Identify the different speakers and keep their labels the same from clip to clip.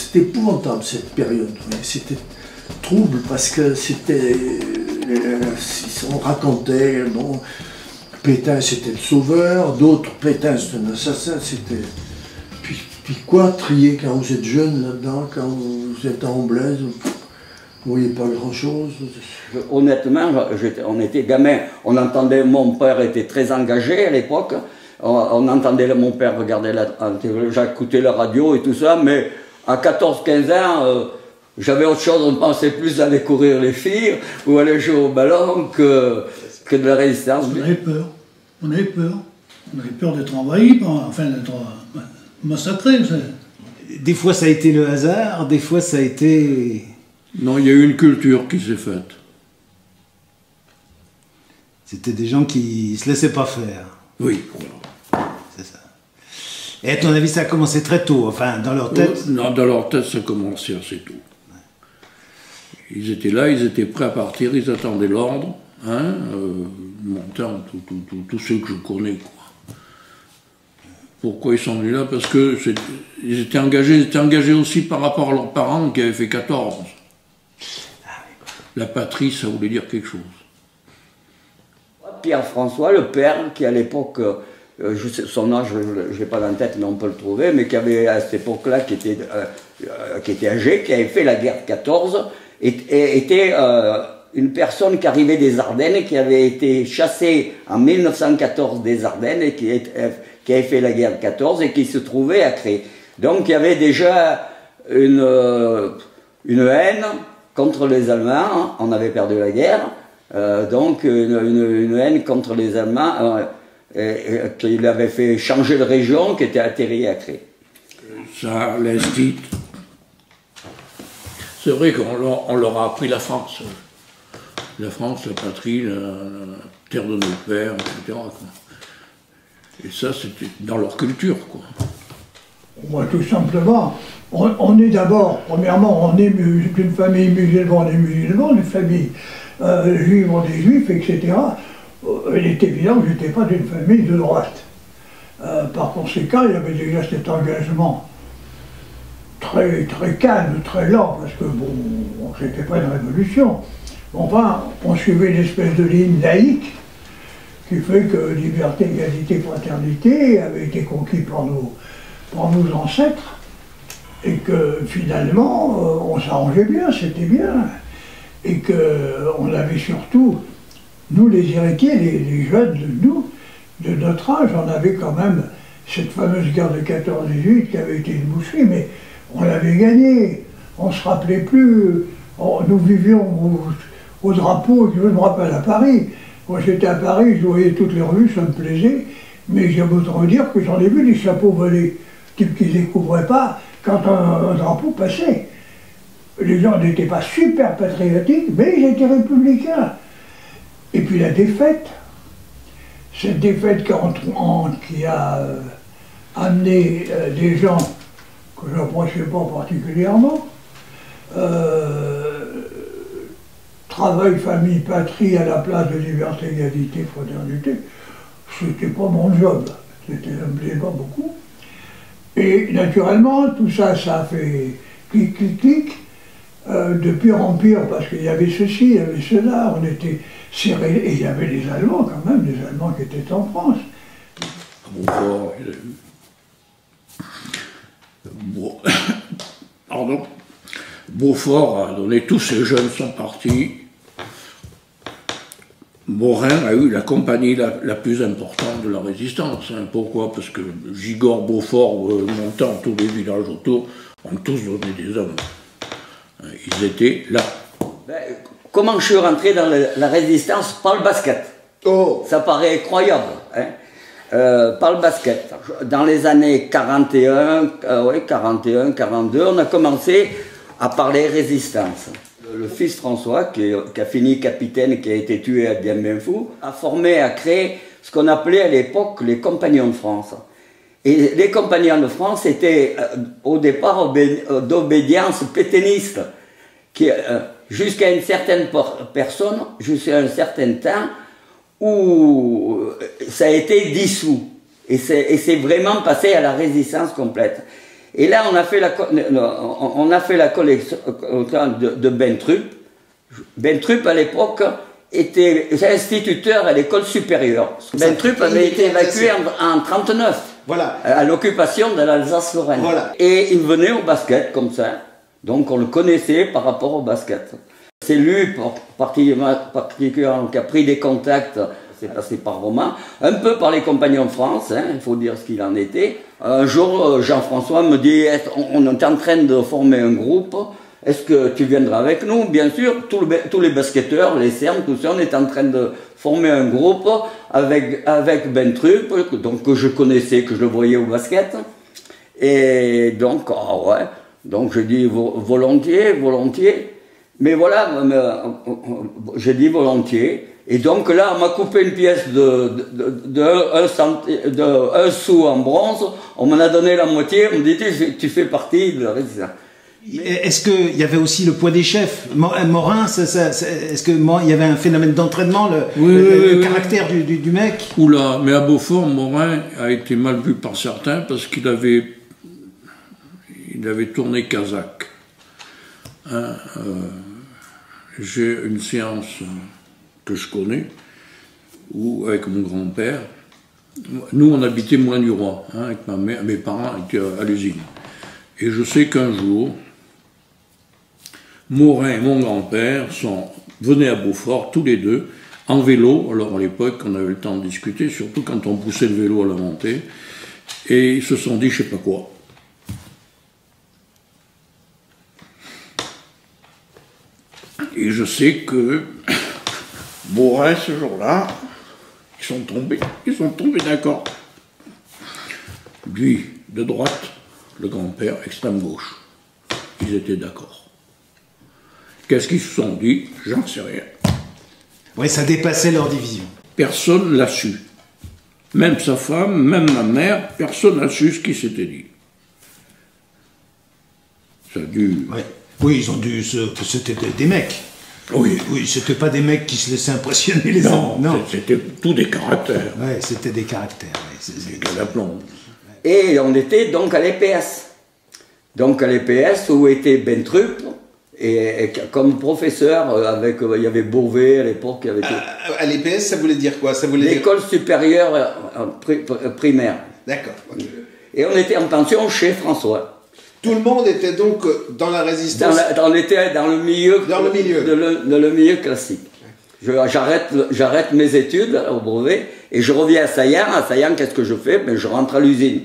Speaker 1: c'était épouvantable cette période. C'était trouble parce que c'était. On racontait, bon, Pétain c'était le sauveur, d'autres Pétain c'était un assassin, c'était. Puis quoi, trier quand vous êtes jeune là-dedans, quand vous êtes en Blaise, vous voyez pas grand-chose.
Speaker 2: Honnêtement, on était gamin, on entendait, mon père était très engagé à l'époque, on entendait mon père regarder j'écoutais la radio et tout ça, mais à 14-15 ans, j'avais autre chose, on pensait plus à aller courir les filles ou aller jouer au ballon que de la résistance.
Speaker 3: On avait peur, on avait peur. On avait peur d'être envahi, enfin d'être massacré.
Speaker 4: Des fois ça a été le hasard, des fois ça a été...
Speaker 5: Non, il y a eu une culture qui s'est faite.
Speaker 4: C'était des gens qui se laissaient pas faire.
Speaker 5: Oui.
Speaker 4: C'est ça. Et à ton avis, ça a commencé très tôt, enfin, dans leur tête?
Speaker 5: Non, dans leur tête, ça a commencé assez tôt. Ils étaient là, ils étaient prêts à partir, ils attendaient l'ordre, hein, montant, tous ceux que je connais, quoi. Pourquoi ils sont venus là? Parce que ils étaient engagés aussi par rapport à leurs parents qui avaient fait 14. La patrie, ça voulait dire quelque chose.
Speaker 2: Pierre-François, le père, qui à l'époque, son âge, je ne l'ai pas dans la tête, mais on peut le trouver, mais qui avait à cette époque-là, qui était âgé, qui avait fait la guerre de 14, était une personne qui arrivait des Ardennes, qui avait été chassée en 1914 des Ardennes, et qui avait fait la guerre de 14 et qui se trouvait à Cré. Donc il y avait déjà une haine contre les Allemands, on avait perdu la guerre, donc une haine contre les Allemands qui l'avait fait changer de région, qui était atterri à Cré.
Speaker 5: Ça, l'instit. C'est vrai qu'on leur a appris la France. La France, la patrie, la terre de nos pères, etc. Quoi. Et ça, c'était dans leur culture, quoi.
Speaker 6: Moi, tout simplement, on est d'abord, premièrement, on est d'une famille musulmane, une famille juive, on est juifs, etc. Il est évident que je n'étais pas d'une famille de droite. Par conséquent, il y avait déjà cet engagement très, très calme, très lent, parce que, bon, c'était pas une révolution. Enfin, on suivait une espèce de ligne laïque, qui fait que liberté, égalité, fraternité avait été conquis par nos ancêtres, et que finalement, on s'arrangeait bien, c'était bien, et qu'on avait surtout, nous les héritiers, les jeunes de notre âge, on avait quand même cette fameuse guerre de 14-18 qui avait été une boucherie, mais on l'avait gagnée, on ne se rappelait plus, nous vivions au drapeau, je me rappelle à Paris. Moi j'étais à Paris, je voyais toutes les rues, ça me plaisait, mais j'ai beau te dire que j'en ai vu des chapeaux volés, types qui ne découvraient pas quand un drapeau passait. Les gens n'étaient pas super patriotiques, mais ils étaient républicains. Et puis la défaite, cette défaite qui a amené des gens que je n'approchais pas particulièrement, travail, famille, patrie à la place de liberté, égalité, fraternité, c'était pas mon job, ça me plaisait pas beaucoup. Et naturellement, tout ça, ça a fait clic, clic, clic, de pire en pire, parce qu'il y avait ceci, il y avait cela, on était serrés, et il y avait les Allemands quand même, les Allemands qui étaient en France.
Speaker 5: Beaufort a donné, tous ces jeunes sont partis. Morin a eu la compagnie la plus importante de la résistance. Hein. Pourquoi? Parce que Gigord, Beaufort, Montant, tous les villages autour ont tous donné des hommes. Ils étaient là.
Speaker 2: Comment je suis rentré dans la résistance? Par le basket.
Speaker 1: Oh.
Speaker 2: Ça paraît incroyable. Hein. Par le basket. Dans les années 41, 42, on a commencé à parler résistance. Le fils François, qui a fini capitaine, qui a été tué à Dien Bien Phu, a formé, a créé ce qu'on appelait à l'époque les Compagnons de France. Et les Compagnons de France étaient au départ d'obédience pétainiste, jusqu'à une certaine personne, jusqu'à un certain temps, où ça a été dissous. Et c'est vraiment passé à la résistance complète. Et là, on a fait la collection de Bentrup. Bentrup, à l'époque, était instituteur à l'école supérieure. Bentrup avait été évacué en 1939,
Speaker 4: Voilà.
Speaker 2: à l'occupation de l'Alsace-Lorraine.
Speaker 4: Voilà.
Speaker 2: Et il venait au basket, comme ça. Donc on le connaissait par rapport au basket. C'est lui, particulièrement, qui a pris des contacts, c'est passé par Romain, un peu par les Compagnons de France, hein, il faut dire ce qu'il en était. Un jour, Jean-François me dit, on est en train de former un groupe, est-ce que tu viendras avec nous? Bien sûr, tous les basketteurs, les cernes, tout ça, on est en train de former un groupe avec Bentrup, donc que je connaissais, que je le voyais au basket. Et donc, ouais, donc je dis volontiers. Mais voilà, j'ai dit volontiers. Et donc là, on m'a coupé une pièce de 1 sou en bronze. On m'en a donné la moitié. On me dit, tu fais partie de la résistance.
Speaker 4: Est-ce qu'il y avait aussi le poids des chefs? Morin, est-ce qu'il y avait un phénomène d'entraînement, le caractère du mec?
Speaker 5: Oula, mais à Beaufort, Morin a été mal vu par certains parce qu'il avait tourné kazakh. Hein, j'ai une séance que je connais, avec mon grand-père, nous on habitait Moulin-du-Roi, hein, avec ma mère, mes parents étaient à l'usine. Et je sais qu'un jour, Morin et mon grand-père venaient à Beaufort, tous les deux, en vélo. Alors à l'époque, on avait le temps de discuter, surtout quand on poussait le vélo à la montée. Et ils se sont dit, je sais pas quoi. Et je sais que Morin, ce jour-là, ils sont tombés d'accord. Lui, de droite, le grand-père, extrême gauche. Ils étaient d'accord. Qu'est-ce qu'ils se sont dit? J'en sais rien.
Speaker 4: Oui, ça dépassait leur division.
Speaker 5: Personne l'a su. Même sa femme, même ma mère, personne n'a su ce qui s'était dit. Ça a dû...
Speaker 4: Ouais. Oui, ils ont dû... C'était des mecs.
Speaker 5: Oui.
Speaker 4: Oui, c'était pas des mecs qui se laissaient impressionner les autres.
Speaker 5: Non, c'était tous des caractères.
Speaker 4: Oui, c'était des caractères. Ouais,
Speaker 5: des calaplons.
Speaker 2: Et on était donc à l'EPS. Donc à l'EPS où était Bentrup, et comme professeur, il y avait Beauvais à l'époque.
Speaker 7: À l'EPS, ça voulait dire quoi?
Speaker 2: L'école supérieure primaire.
Speaker 7: D'accord. Okay.
Speaker 2: Et on était en pension chez François.
Speaker 7: Tout le monde était donc dans la résistance.
Speaker 2: On était dans le milieu. Le milieu classique. J'arrête mes études au brevet et je reviens à Saillant. À Saillant, qu'est-ce que je fais? Ben, je rentre à l'usine.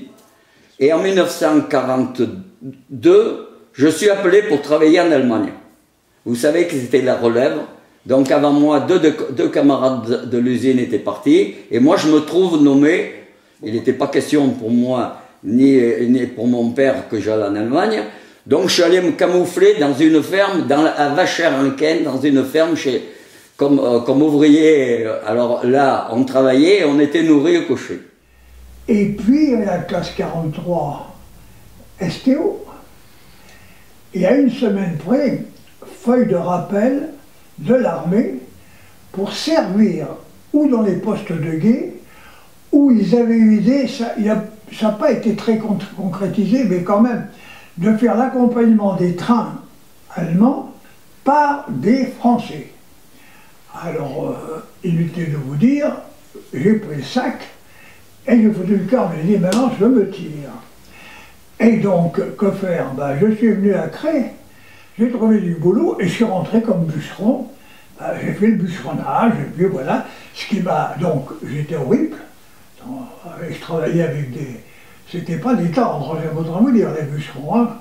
Speaker 2: Et en 1942, je suis appelé pour travailler en Allemagne. Vous savez que c'était la relève. Donc avant moi, deux camarades de l'usine étaient partis. Et moi, je me trouve nommé. Il n'était pas question pour moi, ni pour mon père, que j'allais en Allemagne. Donc je suis allé me camoufler dans une ferme, à Vacher-en-Ken, dans une ferme comme ouvrier. Alors là, on travaillait et on était nourris au cocher.
Speaker 6: Et puis, à la classe 43, STO, il y a une semaine près, feuille de rappel de l'armée pour servir ou dans les postes de guet, où ils avaient eu idée, ça n'a pas été très concrétisé, mais quand même, de faire l'accompagnement des trains allemands par des Français. Alors, inutile de vous dire, j'ai pris le sac, et j'ai foutu le corps, j'ai dit, maintenant je me tire. Et donc, que faire? Ben, je suis venu à Cré, j'ai trouvé du boulot, et je suis rentré comme bûcheron. Ben, j'ai fait le bûcheronnage, et puis voilà. Ce qui m'a... Donc, j'étais au RIP, je travaillais avec des... C'était pas des tendres, j'aime autrement vous dire, les bûcherons. Hein.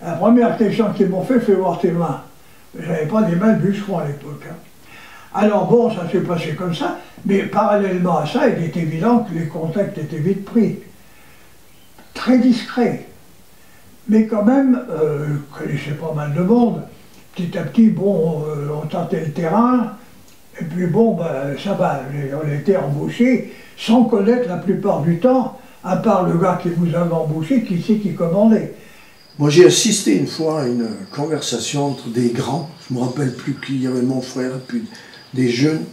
Speaker 6: La première question qu'ils m'ont fait voir tes mains. J'avais pas des mains de bûcheron à l'époque. Hein. Alors bon, ça s'est passé comme ça, mais parallèlement à ça, il est évident que les contacts étaient vite pris. Très discrets. Mais quand même, je connaissais pas mal de monde. Petit à petit, bon, on tentait le terrain, et puis bon, ben, ça va, on était embauchés, sans connaître la plupart du temps, à part le gars qui vous avait embauché, qui c'est qui commandait.
Speaker 1: Moi, j'ai assisté une fois à une conversation entre des grands, je ne me rappelle plus qui, il y avait mon frère, puis des jeunes,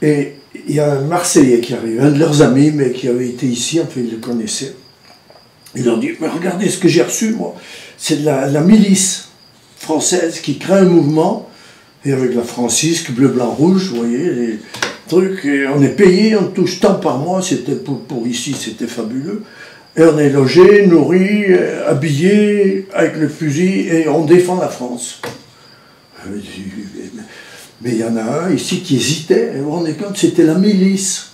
Speaker 1: et il y a un Marseillais qui arrive, un de leurs amis, mais qui avait été ici, enfin, il le connaissait. Ils ont dit, mais regardez ce que j'ai reçu, moi. C'est de la milice française qui crée un mouvement, et avec la francisque, bleu, blanc, rouge, vous voyez, les trucs, et on est payé, on touche tant par mois, c'était pour ici, c'était fabuleux. Et on est logé, nourri, habillé, avec le fusil, et on défend la France. Mais il y en a un ici qui hésitait, et vous vous rendez compte, c'était la milice.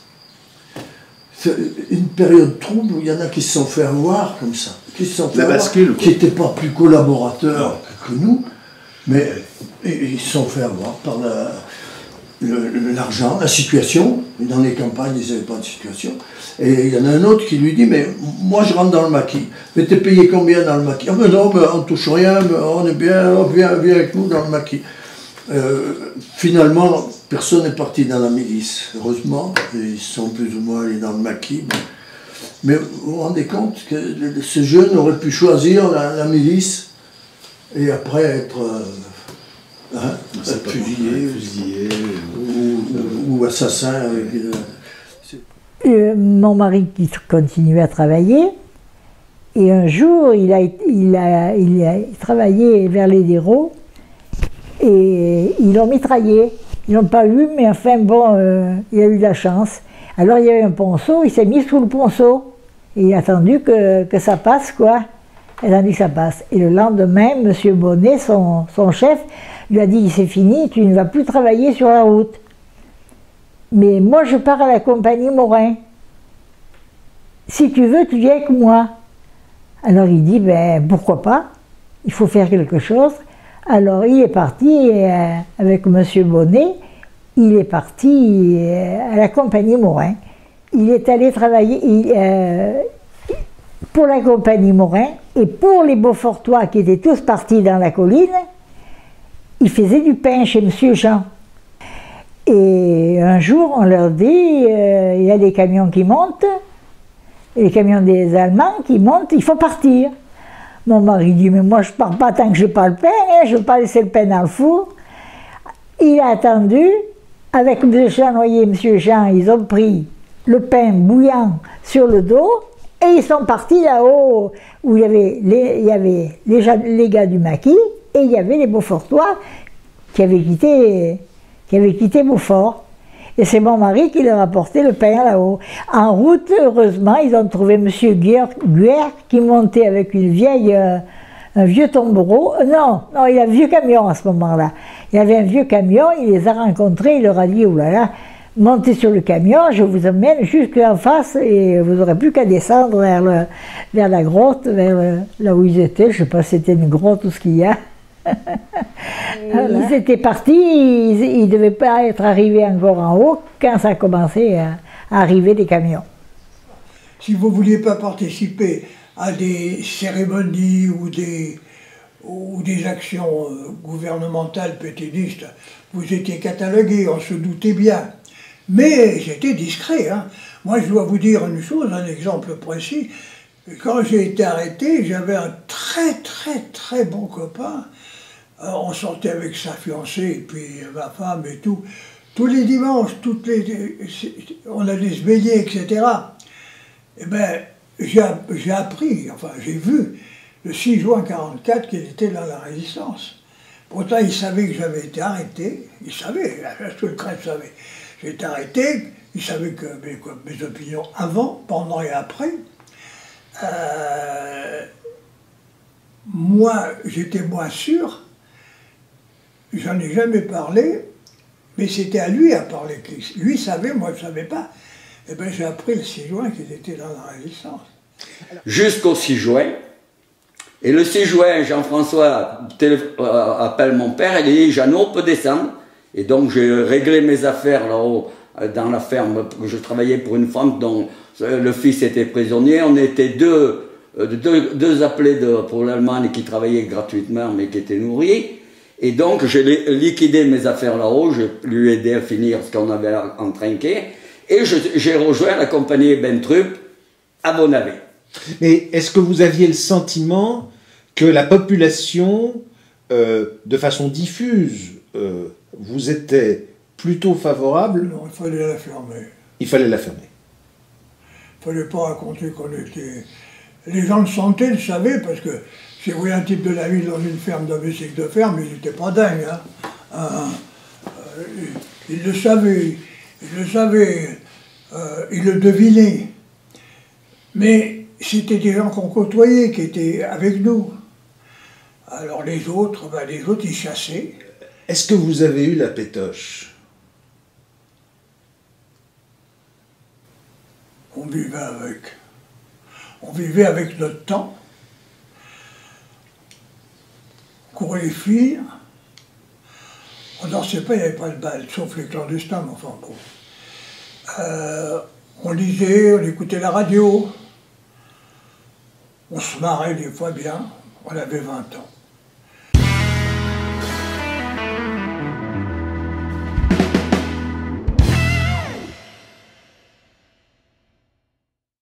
Speaker 1: C'est une période trouble où il y en a qui se sont fait avoir comme ça, qui se sont fait avoir,
Speaker 7: bascule,
Speaker 1: qui n'étaient pas plus collaborateurs que nous, mais ils se sont fait avoir par l'argent, la situation. Dans les campagnes, ils n'avaient pas de situation. Et il y en a un autre qui lui dit, mais moi je rentre dans le maquis. Mais t'es payé combien dans le maquis? Ah mais non, mais on ne touche rien, mais on est bien, viens avec nous dans le maquis. Finalement, personne n'est parti dans la milice, heureusement, ils sont plus ou moins allés dans le maquis. Mais vous vous rendez compte que ce jeune aurait pu choisir la milice et après être fusillé ou assassin.
Speaker 8: Mon mari qui continuait à travailler, et un jour il a travaillé vers les Dérots, et ils l'ont mitraillé. Ils l'ont pas eu, mais enfin bon, il a eu de la chance. Alors il y avait un ponceau, il s'est mis sous le ponceau. Et il a attendu que ça passe, quoi. Il a attendu que ça passe. Et le lendemain, M. Bonnet, son chef, lui a dit, c'est fini, tu ne vas plus travailler sur la route. Mais moi, je pars à la compagnie Morin. Si tu veux, tu viens avec moi. Alors il dit, ben pourquoi pas, il faut faire quelque chose. Alors il est parti avec M. Bonnet, il est parti à la compagnie Morin. Il est allé travailler pour la compagnie Morin et pour les Beaufortois qui étaient tous partis dans la colline, il faisait du pain chez M. Jean. Et un jour, on leur dit, il y a des camions qui montent, et les camions des Allemands qui montent, il faut partir. Mon mari dit, mais moi je ne pars pas tant que je n'ai pas le pain, hein, je ne veux pas laisser le pain dans le four. Il a attendu, avec M. Chanoyer et M. Jean, ils ont pris le pain bouillant sur le dos, et ils sont partis là-haut, où il y avait les gars du maquis, et il y avait les Beaufortois qui avaient quitté Beaufort. Et c'est mon mari qui leur a porté le pain là-haut. En route, heureusement, ils ont trouvé M. Guerre qui montait avec un vieux tombereau. Non, il avait un vieux camion à ce moment-là. Il avait un vieux camion, il les a rencontrés, il leur a dit, oh là là, montez sur le camion, je vous emmène jusqu'en face et vous n'aurez plus qu'à descendre vers la grotte, là où ils étaient. Je ne sais pas si c'était une grotte ou ce qu'il y a. Voilà. Ils étaient partis, ils ne devaient pas être arrivés encore en haut quand ça a commencé à arriver des camions.
Speaker 6: Si vous ne vouliez pas participer à des cérémonies ou des actions gouvernementales pétainistes, vous étiez catalogué, on se doutait bien. Mais j'étais discret. Hein. Moi, je dois vous dire une chose, un exemple précis. Quand j'ai été arrêté, j'avais un très bon copain. On sortait avec sa fiancée, et puis ma femme et tout. Tous les dimanches, on allait se baigner, etc. Eh bien, j'ai appris, enfin j'ai vu, le 6 juin 1944 qu'il était dans la Résistance. Pourtant, il savait que j'avais été arrêté. Il savait, tout le crève savait. J'ai été arrêté, il savait que mes opinions avant, pendant et après. Moi, j'étais moins sûr. J'en ai jamais parlé, mais c'était à lui à parler. Lui savait, moi je ne savais pas. Eh bien j'ai appris le 6 juin qu'il était dans la Résistance.
Speaker 2: Jusqu'au 6 juin. Et le 6 juin, Jean-François appelle mon père et il dit, Jeannot peut descendre. Et donc j'ai réglé mes affaires là-haut, dans la ferme. Je travaillais pour une femme dont le fils était prisonnier. On était deux appelés pour l'Allemagne qui travaillaient gratuitement mais qui étaient nourris. Et donc, j'ai liquidé mes affaires là-haut, je lui ai aidé à finir ce qu'on avait entrinqué, et j'ai rejoint la compagnie Bentrup à Bonavé.
Speaker 4: Mais est-ce que vous aviez le sentiment que la population, de façon diffuse, vous était plutôt favorable?
Speaker 6: Non, il fallait la fermer.
Speaker 4: Il fallait la fermer.
Speaker 6: Il ne fallait pas raconter qu'on était Les gens de santé le savaient, parce que si vous voyez un type de la ville dans une ferme, d'un bicycle de ferme, ils n'étaient pas dingues. Hein. Ils le savaient, ils le devinaient. Mais c'était des gens qu'on côtoyait, qui étaient avec nous. Alors les autres, ils chassaient.
Speaker 4: Est-ce que vous avez eu la pétoche?
Speaker 6: On vivait avec. On vivait avec notre temps. On courait les filles. On dansait pas, il n'y avait pas de bal, sauf les clandestins, mais enfin bon. On lisait, on écoutait la radio. On se marrait des fois bien. On avait 20 ans.